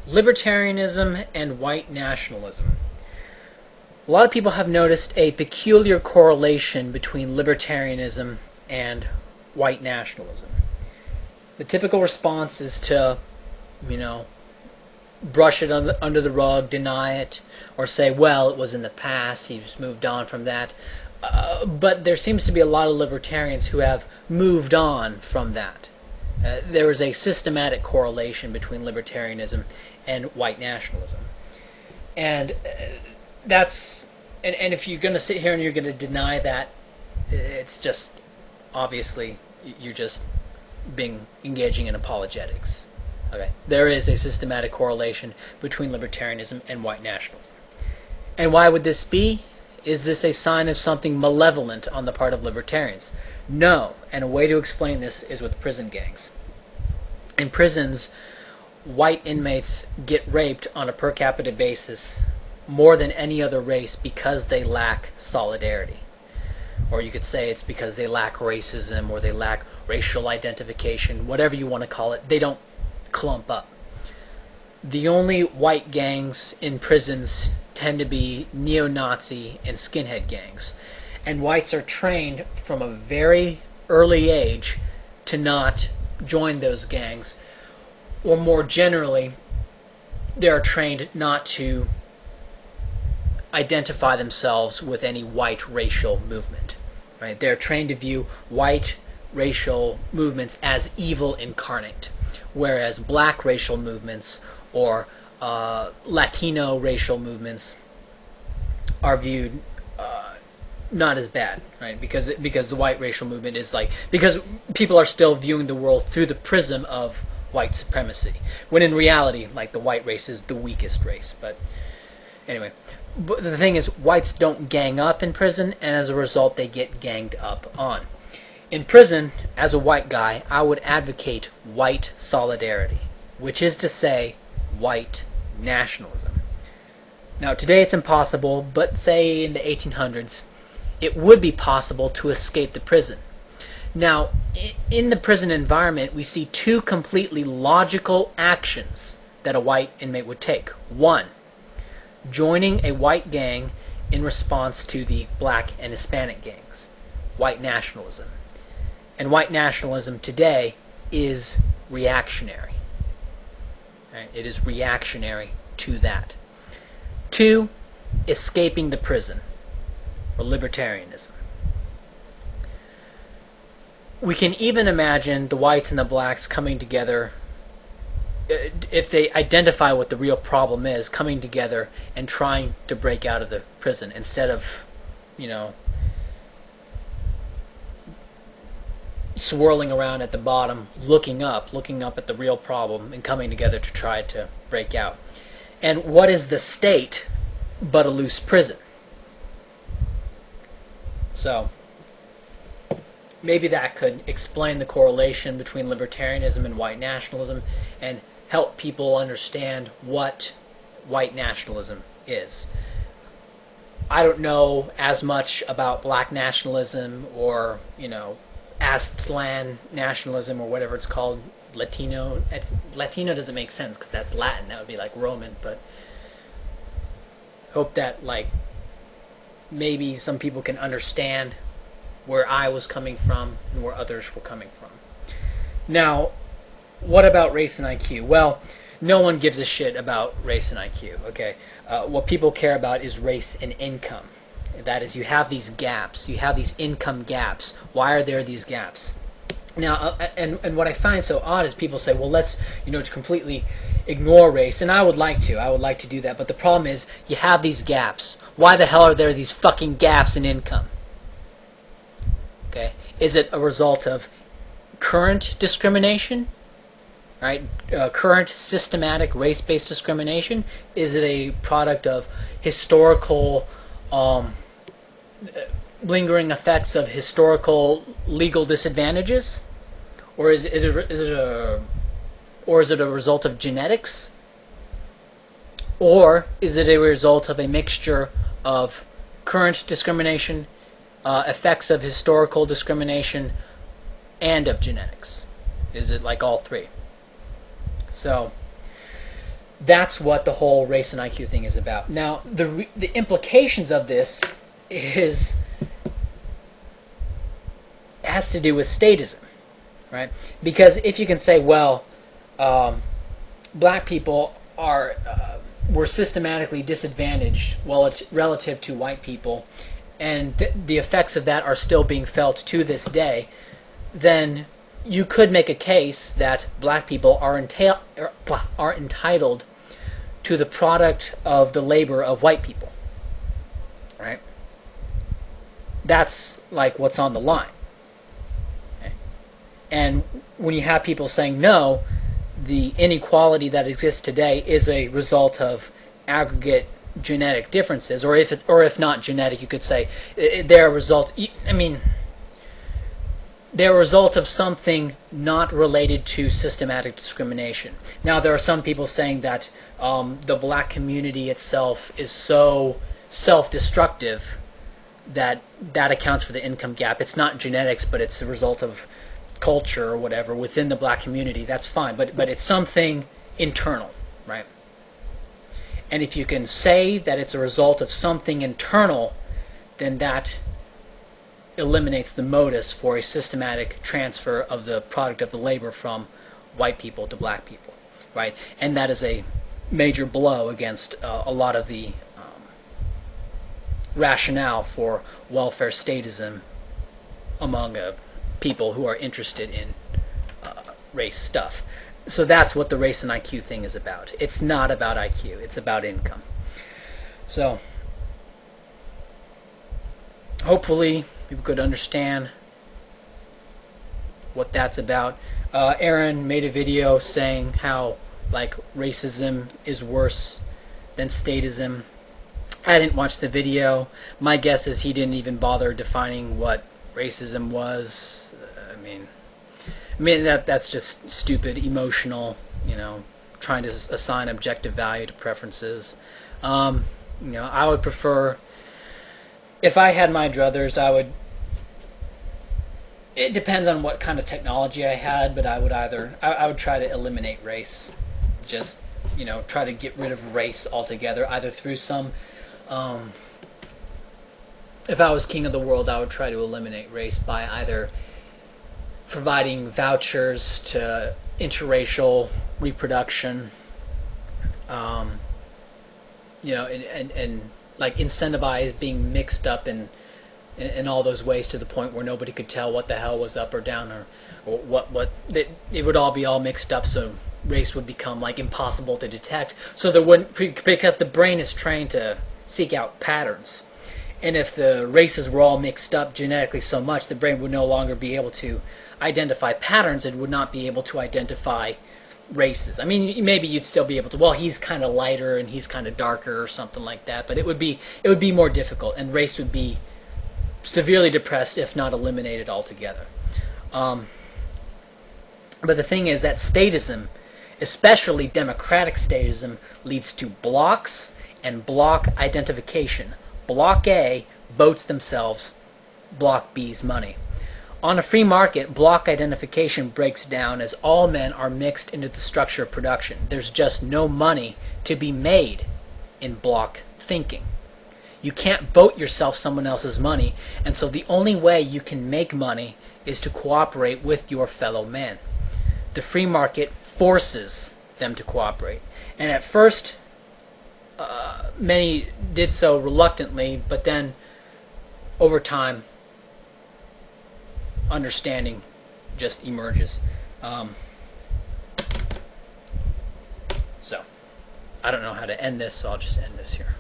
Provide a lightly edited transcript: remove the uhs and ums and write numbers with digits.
Libertarianism and white nationalism. A lot of people have noticed a peculiar correlation between libertarianism and white nationalism. The typical response is to, brush it under the rug, deny it, or say, well, it was in the past, he's moved on from that. But there seems to be a lot of libertarians who have moved on from that. There is a systematic correlation between libertarianism and white nationalism. And that's... And if you're going to sit here and you're going to deny that, it's just... Obviously, you're just engaging in apologetics. Okay, there is a systematic correlation between libertarianism and white nationalism. And why would this be? Is this a sign of something malevolent on the part of libertarians? No, and a way to explain this is with prison gangs. In prisons, white inmates get raped on a per capita basis more than any other race because they lack solidarity. Or you could say it's because they lack racism or they lack racial identification, whatever you want to call it. They don't clump up. The only white gangs in prisons tend to be neo-Nazi and skinhead gangs. And whites are trained from a very early age to not join those gangs. Or more generally, they are trained not to identify themselves with any white racial movement. Right? They're trained to view white racial movements as evil incarnate, whereas black racial movements or Latino racial movements are viewed not as bad, right? Because the white racial movement is because people are still viewing the world through the prism of white supremacy, when in reality, the white race is the weakest race. But anyway, but the thing is, whites don't gang up in prison, and as a result, they get ganged up on. In prison, as a white guy, I would advocate white solidarity, which is to say, white nationalism. Now, today it's impossible, but say in the 1800s, it would be possible to escape the prison. Now, in the prison environment, we see two completely logical actions that a white inmate would take. One, joining a white gang in response to the black and Hispanic gangs. White nationalism. And white nationalism today is reactionary. Right? It is reactionary to that. Two, escaping the prison, or libertarianism. We can even imagine the whites and the blacks coming together, if they identify what the real problem is, coming together and trying to break out of the prison instead of, swirling around at the bottom, looking up at the real problem and coming together to try to break out. And what is the state but a loose prison? So, maybe that could explain the correlation between libertarianism and white nationalism and help people understand what white nationalism is. I don't know as much about black nationalism or, Aztlan nationalism or whatever it's called, Latino. Latino doesn't make sense because that's Latin. That would be like Roman, but hope that maybe some people can understand where I was coming from and where others were coming from. Now, what about race and IQ? Well, no one gives a shit about race and IQ, okay? What people care about is race and income. That is, you have these gaps. You have these income gaps. Why are there these gaps? Now, and what I find so odd is people say, well, let's, completely ignore race. And I would like to do that. But the problem is, you have these gaps. Why the hell are there these fucking gaps in income? Okay? Is it a result of current discrimination? Right? Current systematic race-based discrimination? Is it a product of historical lingering effects of historical legal disadvantages, or is it a result of genetics, or is it a result of a mixture of current discrimination, effects of historical discrimination, and of genetics? Is it like all three? So That's what the whole race and IQ thing is about. Now, the implications of this has to do with statism, right? Because if you can say, well, black people were systematically disadvantaged, well, it's relative to white people, and the effects of that are still being felt to this day, then you could make a case that black people are entitled to the product of the labor of white people, right? That's like what's on the line. Okay? And when you have people saying no, the inequality that exists today is a result of aggregate genetic differences, or if not genetic, you could say they're a result. I mean, they're a result of something not related to systematic discrimination. Now, there are some people saying that the black community itself is so self-destructive that accounts for the income gap. It's not genetics, but it's a result of culture or whatever within the black community. That's fine, but it's something internal, right? And if you can say that it's a result of something internal, then that eliminates the modus for a systematic transfer of the product of the labor from white people to black people, right? And that is a major blow against a lot of the rationale for welfare statism among people who are interested in race stuff. So that's what the race and IQ thing is about. It's not about IQ, it's about income. So hopefully people could understand what that's about. Aaron made a video saying how like racism is worse than statism. I didn't watch the video. My guess is he didn't even bother defining what racism was. I mean that's just stupid, emotional, trying to assign objective value to preferences. I would prefer, if I had my druthers, it depends on what kind of technology I had, but I would try to eliminate race. Just, try to get rid of race altogether, either through some, if I was king of the world, I would try to eliminate race by either providing vouchers to interracial reproduction, and like incentivize being mixed up in all those ways to the point where nobody could tell what the hell was up or down, or what it would all be all mixed up, so race would become like impossible to detect. So there wouldn't, because the brain is trained to seek out patterns, and if the races were all mixed up genetically so much, the brain would no longer be able to identify patterns and would not be able to identify races. I mean, maybe you'd still be able to, well, he's kind of lighter and he's kind of darker or something like that, but it would be more difficult, and race would be severely depressed, if not eliminated altogether. But the thing is that statism, especially democratic statism, leads to blocks and block identification. Block A votes themselves, Block B's money. On a free market, block identification breaks down as all men are mixed into the structure of production. There's just no money to be made in block thinking. You can't vote yourself someone else's money, and so the only way you can make money is to cooperate with your fellow man. The free market forces them to cooperate. And at first, many did so reluctantly, but then over time, understanding just emerges. So, I don't know how to end this, so I'll just end this here.